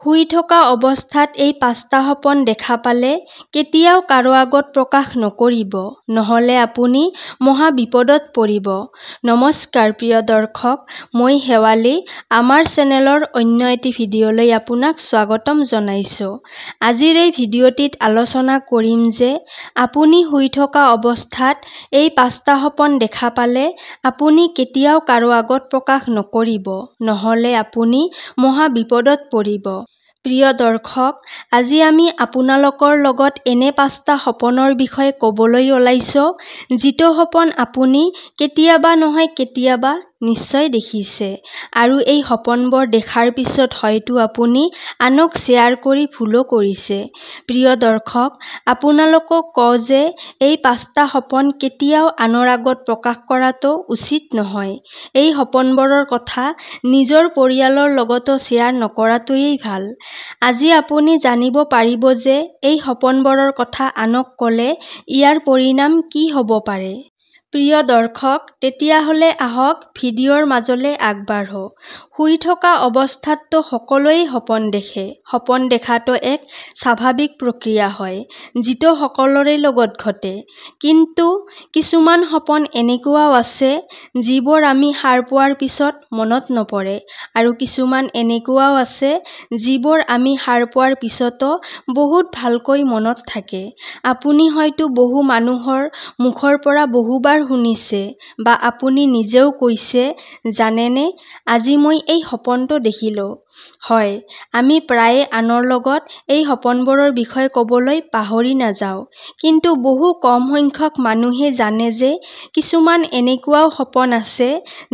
শুই থকা অৱস্থাত এই 5টা সপোন দেখা পালে কেতিয়াও কাৰো আগত প্ৰকাশ নকৰিব, নহ'লে আপুনি মহা বিপদত পৰিব। নমস্কাৰ প্ৰিয় দৰ্শক, মই শেৱালী। আমাৰ চেনেলৰ অন্য এটি ভিডিঅ'লৈ আপোনাক স্বাগতম জনাইছোঁ। আজিৰ এই ভিডিঅ'টিত আলোচনা কৰিম যে আপুনি শুই থকা অৱস্থাত এই 5টা সপোন দেখা পালে আপুনি কেতিয়াও কাৰো আগত প্ৰকাশ নকৰিব, নহ'লে আপুনি মহা বিপদত পৰিব। প্ৰিয় দৰ্শক, আজি আমি আপোনালোকৰ লগত এনে 5টা সপোনৰ বিষয়ে ক'বলৈ ওলাইছোঁ, যিটো সপোন আপুনি কেতিয়াবা নহয় কেতিয়াবা নিশ্চয় দেখিছে, আৰু এই সপোনবোৰ দেখাৰ পিছত হয়তো আপুনি আনক শ্বেয়াৰ কৰি ভুলো কৰিছে। প্ৰিয় দৰ্শক, আপোনালোকক কওঁ যে এই 5টা সপোন কেতিয়াও আনৰ আগত প্ৰকাশ কৰাটো উচিত নহয়। এই সপোনবোৰৰ কথা নিজৰ পৰিয়ালৰ লগতো শ্বেয়াৰ নকৰাটোৱেই ভাল। আজি আপুনি জানিব পাৰিব যে এই সপোনবোৰৰ কথা আনক ক'লে ইয়াৰ পৰিণাম কি হ'ব পাৰে। প্ৰিয় দৰ্শক, তেতিয়াহ'লে আহক ভিডিঅ'ৰ মাজলৈ আগবাঢ়ো। শুই থকা অৱস্থাততো সকলোৱেই সপোন দেখে। সপোন দেখাটো এক স্বাভাৱিক প্ৰক্ৰিয়া হয়, যিটো সকলোৰে লগত ঘটে। কিন্তু কিছুমান সপোন এনেকুৱাও আছে যিবোৰ আমি সাৰ পোৱাৰ পিছত মনত নপৰে, আৰু কিছুমান এনেকুৱাও আছে যিবোৰ আমি সাৰ পোৱাৰ পিছতো বহুত ভালকৈ মনত থাকে। আপুনি হয়তো বহু মানুহৰ মুখৰ পৰা বহুবাৰ শুনিছে, বা আপুনি নিজেও কৈছে, জানেনে, আজি মই এই সপোনটো দেখিলোঁ। হয়, আমি প্ৰায়ে আনৰ লগত এই সপোনবোৰৰ বিষয়ে ক'বলৈ পাহৰি নাযাওঁ, কিন্তু বহু কম সংখ্যক মানুহে জানে যে কিছুমান এনেকুৱাও সপোন আছে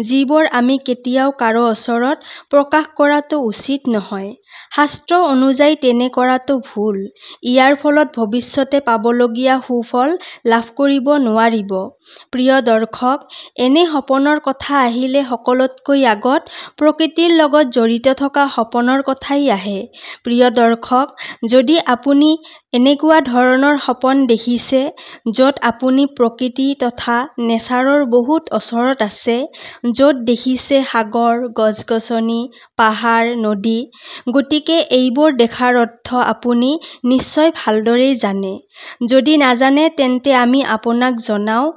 যিবোৰ আমি কেতিয়াও কাৰো ওচৰত প্ৰকাশ কৰাটো উচিত নহয়। শাস্ত্ৰ অনুযায়ী তেনে কৰাটো ভুল। ইয়াৰ ফলত ভৱিষ্যতে পাবলগীয়া সুফল লাভ কৰিব নোৱাৰিব। প্ৰিয় দৰ্শক, এনে সপোনৰ কথা আহিলে সকলোতকৈ আগত প্ৰকৃতিৰ লগত জড়িত থকা সপোনৰ কথাই আহে। প্ৰিয় দৰ্শক, যদি আপুনি এনেকুৱা ধৰণৰ সপোন দেখিছে য'ত আপুনি প্ৰকৃতি তথা নেচাৰৰ বহুত ওচৰত আছে, য'ত দেখিছে সাগৰ, গছ-গছনি, পাহাৰ, নদী, গতিকে এইবোৰ দেখাৰ অৰ্থ আপুনি নিশ্চয় ভালদৰেই জানে। যদি নাজানে তেন্তে আমি আপোনাক জনাওঁ,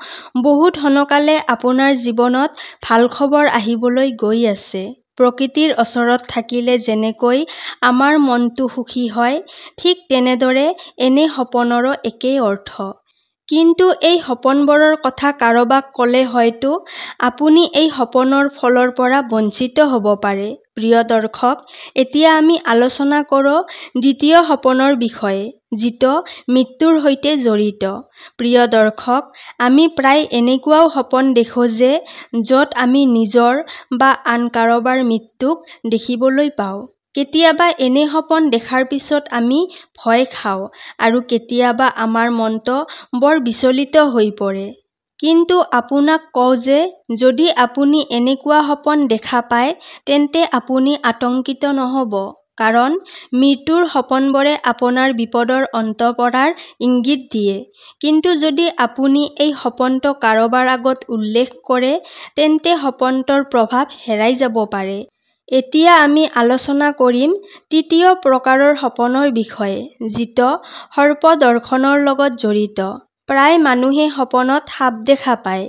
বহুত সোনকালে আপোনাৰ জীৱনত ভাল খবৰ আহিবলৈ গৈ আছে। প্ৰকৃতিৰ ওচৰত থাকিলে যেনেকৈ আমাৰ মনটো সুখী হয়, ঠিক তেনেদৰে এনে সপোনৰো একেই অৰ্থ। কিন্তু এই সপোনবোৰৰ কথা কাৰোবাক ক'লে হয়তো আপুনি এই সপোনৰ ফলৰ পৰা বঞ্চিত হ'ব পাৰে। প্ৰিয় দৰ্শক, এতিয়া আমি আলোচনা কৰোঁ দ্বিতীয় সপোনৰ বিষয়ে, যিটো মৃত্যুৰ সৈতে জড়িত। প্ৰিয় দৰ্শক, আমি প্ৰায় এনেকুৱাও সপোন দেখোঁ যে য'ত আমি নিজৰ বা আন কাৰোবাৰ মৃত্যুক দেখিবলৈ পাওঁ। কেতিয়াবা এনে সপোন দেখাৰ পিছত আমি ভয় খাওঁ, আৰু কেতিয়াবা আমাৰ মনটো বৰ বিচলিত হৈ পৰে। কিন্তু আপোনাক কওঁ যে যদি আপুনি এনেকুৱা সপোন দেখা পায় তেন্তে আপুনি আতংকিত নহ'ব, কাৰণ মৃত্যুৰ সপোনবোৰে আপোনাৰ বিপদৰ অন্ত পৰাৰ ইংগিত দিয়ে। কিন্তু যদি আপুনি এই সপোনটো কাৰোবাৰ আগত উল্লেখ কৰে তেন্তে সপোনটোৰ প্ৰভাৱ হেৰাই যাব পাৰে। এতিয়া আমি আলোচনা কৰিম তৃতীয় প্ৰকাৰৰ সপোনৰ বিষয়ে, যিটো সৰ্পদৰ্শনৰ লগত জড়িত। প্ৰায় মানুহে সপোনত সাপ দেখা পায়,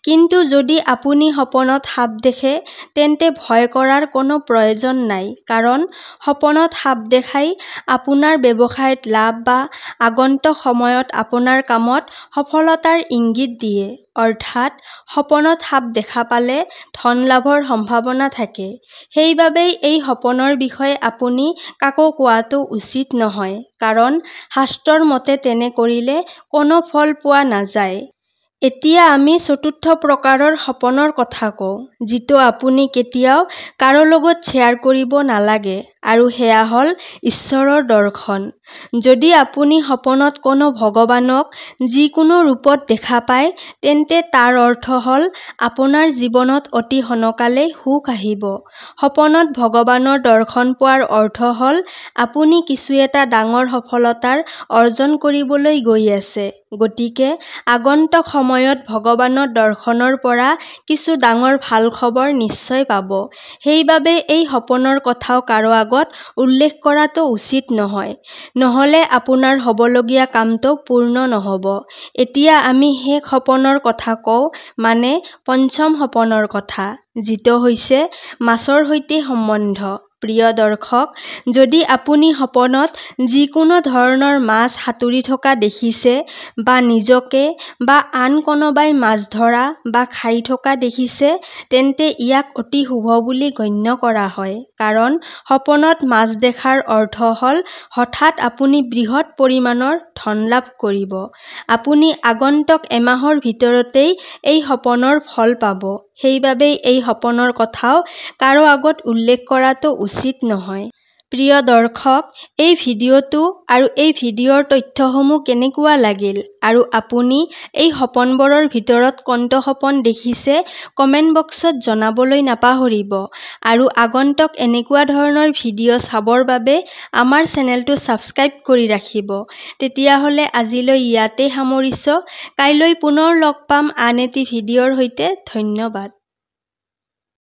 কিন্তু যদি আপুনি সপোনত সাপ দেখে তেন্তে ভয় কৰাৰ কোনো প্ৰয়োজন নাই, কাৰণ সপোনত সাপ দেখাই আপোনাৰ ব্যৱসায়ত লাভ বা আগন্তুক সময়ত আপোনাৰ কামত সফলতাৰ ইংগিত দিয়ে। অৰ্থাৎ সপোনত সাপ দেখা পালে ধন লাভৰ সম্ভাৱনা থাকে। সেইবাবেই এই সপোনৰ বিষয়ে আপুনি কাকো কোৱাটো উচিত নহয়, কাৰণ শাস্ত্ৰৰ মতে তেনে কৰিলে কোনো ফল পোৱা নাযায়। এতিয়া আমি চতুৰ্থ প্ৰকাৰৰ সপোনৰ কথা কওঁ, যিটো আপুনি কেতিয়াও কাৰো লগত শ্বেয়াৰ কৰিব নালাগে, আৰু সেয়া হ'ল ঈশ্বৰৰ দৰ্শন। যদি আপুনি সপোনত কোনো ভগৱানক যিকোনো ৰূপত দেখা পায় তেন্তে তাৰ অৰ্থ হ'ল আপোনাৰ জীৱনত অতি সোনকালে সুখ আহিব। সপোনত ভগৱানৰ দৰ্শন পোৱাৰ অৰ্থ হ'ল আপুনি কিছু এটা ডাঙৰ সফলতাৰ অৰ্জন কৰিবলৈ গৈ আছে। গতিকে আগন্তুক সময়ত ভগৱানৰ দৰ্শনৰ পৰা কিছু ডাঙৰ ভাল খবৰ নিশ্চয় পাব। সেইবাবে এই সপোনৰ কথাও কাৰো আগত আগত উল্লেখ কৰাটো উচিত নহয়, নহ'লে আপোনাৰ হ'বলগীয়া কামটো পূৰ্ণ নহ'ব। এতিয়া আমি শেষ সপোনৰ কথা কওঁ, মানে পঞ্চম সপোনৰ কথা, যিটো হৈছে মাছৰ সৈতে সম্বন্ধ। প্ৰিয় দৰ্শক, যদি আপুনি সপোনত যিকোনো ধৰণৰ মাছ সাঁতুৰি থকা দেখিছে বা নিজকে বা আন কোনোবাই মাছ ধৰা বা খাই থকা দেখিছে, তেন্তে ইয়াক অতি শুভ বুলি গণ্য কৰা হয়। কাৰণ সপোনত মাছ দেখাৰ অৰ্থ হ'ল হঠাৎ আপুনি বৃহৎ পৰিমাণৰ ধন লাভ কৰিব। আপুনি আগন্তুক এমাহৰ ভিতৰতেই এই সপোনৰ ফল পাব। সেইবাবেই এই সপোনৰ কথাও কাৰো আগত উল্লেখ কৰাটো উচিত নহয়। প্ৰিয় দৰ্শক, এই ভিডিঅ'টো আৰু এই ভিডিঅ'ৰ তথ্যসমূহ কেনেকুৱা লাগিল আৰু আপুনি এই সপোনবোৰৰ ভিতৰত কোনটো সপোন দেখিছে কমেণ্ট বক্সত জনাবলৈ নাপাহৰিব। আৰু আগন্তুক এনেকুৱা ধৰণৰ ভিডিঅ' চাবৰ বাবে আমাৰ চেনেলটো ছাবস্ক্ৰাইব কৰি ৰাখিব। তেতিয়াহ'লে আজিলৈ ইয়াতে সামৰিছোঁ। কাইলৈ পুনৰ লগ পাম আন এটি ভিডিঅ'ৰ সৈতে। ধন্যবাদ।